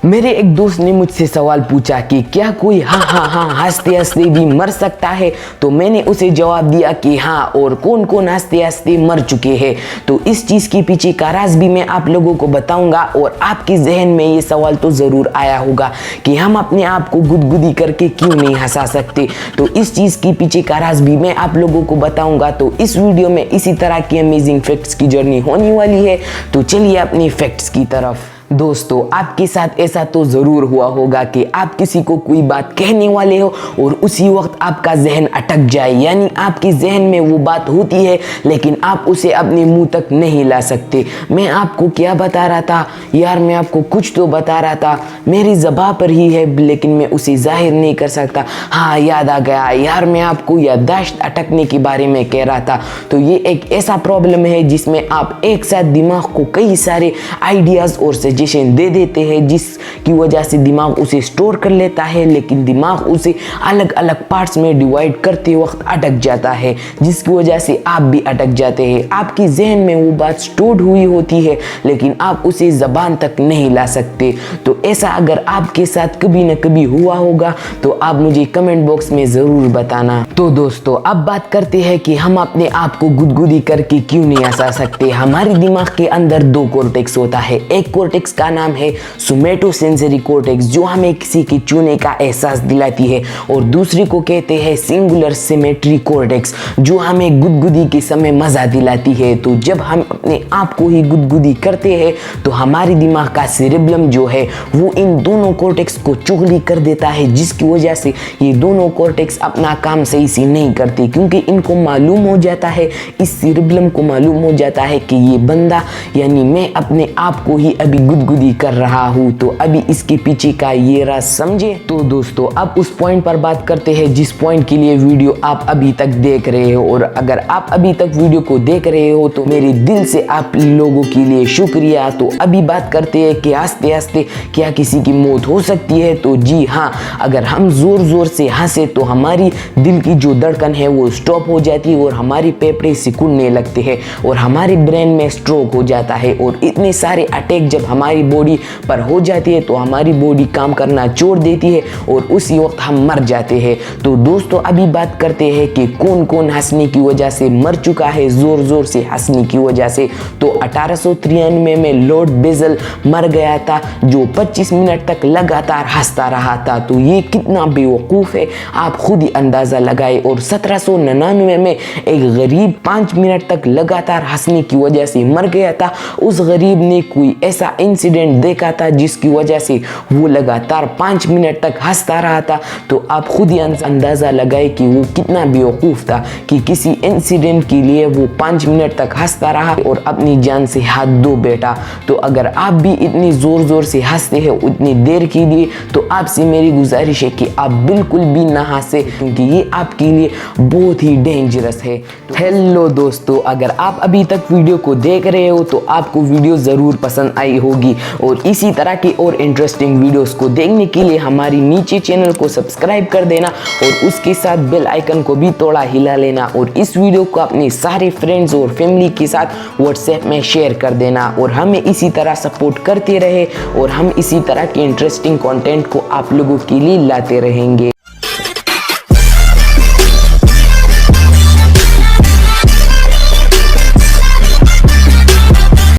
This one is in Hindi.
मेरे एक दोस्त ने मुझसे सवाल पूछा कि क्या कोई हाँ हंसते हंसते भी मर सकता है। तो मैंने उसे जवाब दिया कि हाँ, और कौन कौन हंसते हंसते मर चुके हैं। तो इस चीज़ के पीछे का राज भी मैं आप लोगों को बताऊंगा। और आपके जहन में ये सवाल तो ज़रूर आया होगा कि हम अपने आप को गुदगुदी करके क्यों नहीं हंसा सकते। तो इस चीज़ के पीछे का राज भी मैं आप लोगों को बताऊंगा। तो इस वीडियो में इसी तरह की अमेजिंग फैक्ट्स की जर्नी होने वाली है। तो चलिए अपनी फैक्ट्स की तरफ। दोस्तों, आपके साथ ऐसा तो ज़रूर हुआ होगा कि आप किसी को कोई बात कहने वाले हो और उसी वक्त आपका जहन अटक जाए, यानी आपके जहन में वो बात होती है लेकिन आप उसे अपने मुंह तक नहीं ला सकते। मैं आपको क्या बता रहा था यार, मैं आपको कुछ तो बता रहा था, मेरी ज़बान पर ही है लेकिन मैं उसे जाहिर नहीं कर सकता। हाँ, याद आ गया यार, मैं आपको याददाश्त अटकने के बारे में कह रहा था। तो ये एक ऐसा प्रॉब्लम है जिसमें आप एक साथ दिमाग को कई सारे आइडियाज़ और दे देते हैं, जिसकी वजह से दिमाग उसे स्टोर कर लेता है लेकिन दिमाग उसे अलग अलग पार्ट्स में डिवाइड करते वक्त अटक जाता है, जिसकी वजह से आप भी अटक जाते हैं। आपकी जहन में वो बात स्टोर हुई होती है लेकिन आप उसे ज़बान तक नहीं ला सकते। तो ऐसा अगर आपके साथ कभी न कभी हुआ होगा तो आप मुझे कमेंट बॉक्स में ज़रूर बताना। तो दोस्तों, अब बात करते हैं कि हम अपने आप को गुदगुदी करके क्यों नहीं हंसा सकते। हमारे दिमाग के अंदर दो कॉर्टेक्स होता है। एक कॉर्टेक्स का नाम है सोमैटोसेंसरी कॉर्टेक्स, जो हमें किसी के छूने का एहसास दिलाती है, और दूसरी को कहते हैं सिंगुलर सिमेट्री कॉर्टेक्स, जो हमें गुदगुदी के समय मजा दिलाती है। तो जब हम अपने आप को ही गुदगुदी करते हैं तो हमारे दिमाग का सेरेब्रम जो है वो इन दोनों कॉर्टेक्स को चुगली कर देता है, जिसकी वजह से ये दोनों कॉर्टेक्स अपना काम सही से नहीं करते, क्योंकि इनको मालूम हो जाता है, इस सेरेब्रम को मालूम हो जाता है कि ये बंदा यानी मैं अपने आप को ही अभी गुदगुदी कर रहा हूँ। तो अभी इसके पीछे का ये राज समझे। तो दोस्तों, अब उस पॉइंट पर बात करते हैं जिस पॉइंट के लिए वीडियो आप अभी तक देख रहे हो। और अगर आप अभी तक वीडियो को देख रहे हो तो मेरे दिल से आप लोगों के लिए शुक्रिया। तो अभी बात करते हैं कि हंसते हंसते क्या किसी की मौत हो सकती है। तो जी हाँ, अगर हम जोर जोर से हंसे तो हमारी दिल की जो धड़कन है वो स्टॉप हो जाती है और हमारी फेफड़े सिकुड़ने लगते हैं और हमारे ब्रेन में स्ट्रोक हो जाता है। और इतने सारे अटैक जब हमारी बॉडी पर हो जाती है तो हमारी बॉडी काम करना छोड़ देती है और उसी वक्त हम मर जाते हैं। तो दोस्तों, अभी बात करते हैं कि कौन कौन हंसने की वजह से मर चुका है, जोर जोर से हंसने की वजह से। तो 1893 में लॉर्ड बेजल मर गया था, जो 25 मिनट तक लगातार हंसता रहा था। तो ये कितना बेवकूफ़ है आप खुद ही अंदाज़ा लगाए। और 1799 में एक गरीब 5 मिनट तक लगातार हंसने की वजह से मर गया था। उस गरीब ने कोई ऐसा इंसिडेंट देखा था जिसकी वजह से वो लगातार 5 मिनट तक हंसता रहा था। तो आप खुद ही अंदाज़ा लगाए कि वो कितना बेवकूफ़ था कि किसी इंसिडेंट के लिए वो 5 मिनट तक हंसता रहा और अपनी जान से हाथ धो बैठा। तो अगर आप भी इतनी ज़ोर ज़ोर से हंसते हैं उतनी देर के लिए तो आपसे मेरी गुजारिश है कि आप बिल्कुल भी ना हंसे, क्योंकि ये आपके लिए बहुत ही डेंजरस है। हेलो दोस्तों, अगर आप अभी तक वीडियो को देख रहे हो तो आपको वीडियो ज़रूर पसंद आई होगी। और इसी तरह की और इंटरेस्टिंग वीडियोस को देखने के लिए हमारी नीचे चैनल को सब्सक्राइब कर देना और उसके साथ बेल आइकन को भी थोड़ा हिला लेना। और इस वीडियो को अपने सारे फ्रेंड्स और फैमिली के साथ व्हाट्सएप में शेयर कर देना। और हमें इसी तरह सपोर्ट करते रहे और हम इसी तरह के इंटरेस्टिंग कंटेंट को आप लोगों के लिए लाते रहेंगे।